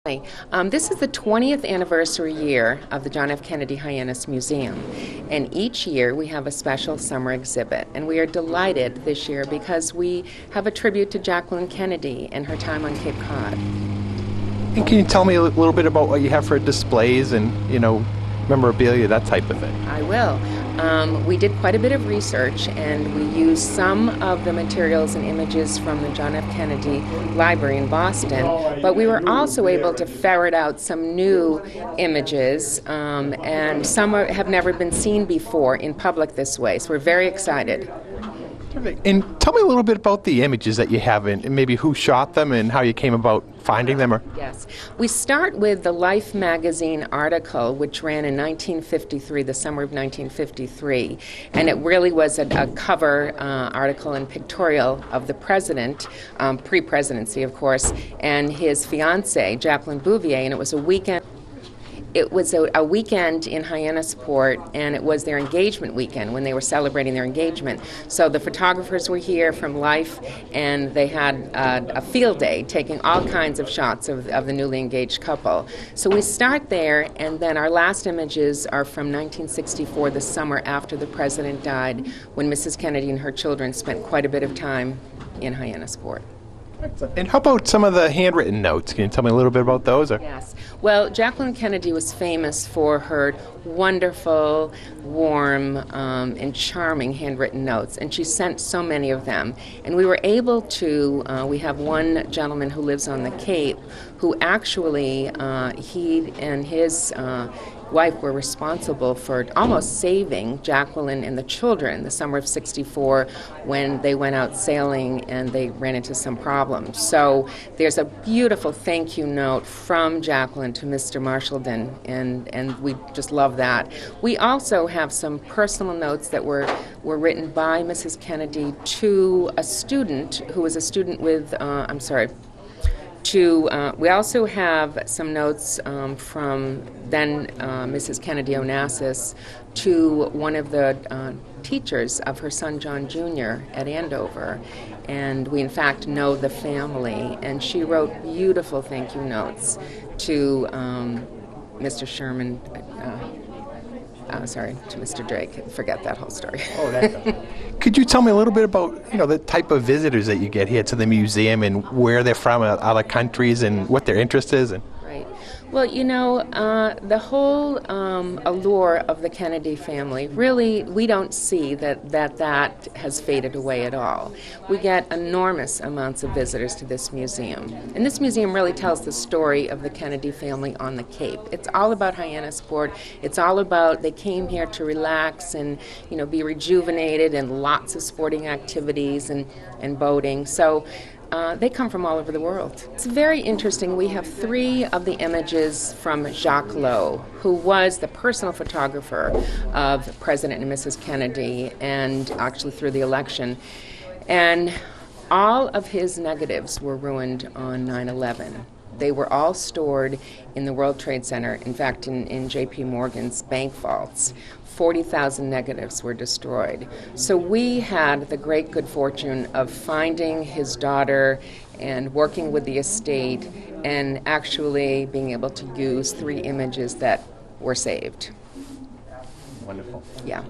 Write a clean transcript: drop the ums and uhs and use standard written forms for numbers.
Hi. This is the 20th anniversary year of the John F. Kennedy Hyannis Museum, and each year we have a special summer exhibit, and we are delighted this year because we have a tribute to Jacqueline Kennedy and her time on Cape Cod. And can you tell me a little bit about what you have for displays and, memorabilia, that type of thing? I will. We did quite a bit of research, and we used some of the materials and images from the John F. Kennedy Library in Boston, but we were also able to ferret out some new images, and some have never been seen before in public this way, so we're very excited. And tell me a little bit about the images that you have and maybe who shot them and how you came about finding them. Yes. We start with the Life magazine article, which ran in 1953, the summer of 1953, and it really was a cover article and pictorial of the president, pre-presidency, of course, and his fiancée, Jacqueline Bouvier, and it was a weekend. It was a weekend in Hyannis Port, and it was their engagement weekend when they were celebrating their engagement. So the photographers were here from Life, and they had a field day taking all kinds of shots of the newly engaged couple. So we start there, and then our last images are from 1964, the summer after the president died, when Mrs. Kennedy and her children spent quite a bit of time in Hyannis Port. And how about some of the handwritten notes? Can you tell me a little bit about those? Yes. Well, Jacqueline Kennedy was famous for her wonderful, warm, and charming handwritten notes, and she sent so many of them. And we were able to, we have one gentleman who lives on the Cape who actually, he and his wife were responsible for almost saving Jacqueline and the children the summer of '64 when they went out sailing and they ran into some problems. So there's a beautiful thank you note from Jacqueline to Mr. Marshallden, and we just love that. We also have some personal notes that were written by Mrs. Kennedy to a student who was a student with, we also have some notes from then Mrs. Kennedy Onassis to one of the teachers of her son John Jr. at Andover. And we in fact know the family, and she wrote beautiful thank you notes to Mr. Sherman, to Mr. Drake. Forget that whole story. Oh, that's Could you tell me a little bit about, the type of visitors that you get here to the museum and where they're from, other countries, and what their interest is? Right. Well, the whole allure of the Kennedy family, really, we don't see that has faded away at all. We get enormous amounts of visitors to this museum. And this museum really tells the story of the Kennedy family on the Cape. It's all about Hyannis Port. It's all about they came here to relax and, be rejuvenated, and lots of sporting activities and boating. So they come from all over the world. It's very interesting. We have 3 of the images from Jacques Lowe, who was the personal photographer of President and Mrs. Kennedy, and actually through the election. And all of his negatives were ruined on 9/11. They were all stored in the World Trade Center, in fact, in J.P. Morgan's bank vaults. 40,000 negatives were destroyed. So we had the great good fortune of finding his daughter and working with the estate and actually being able to use 3 images that were saved. Wonderful. Yeah.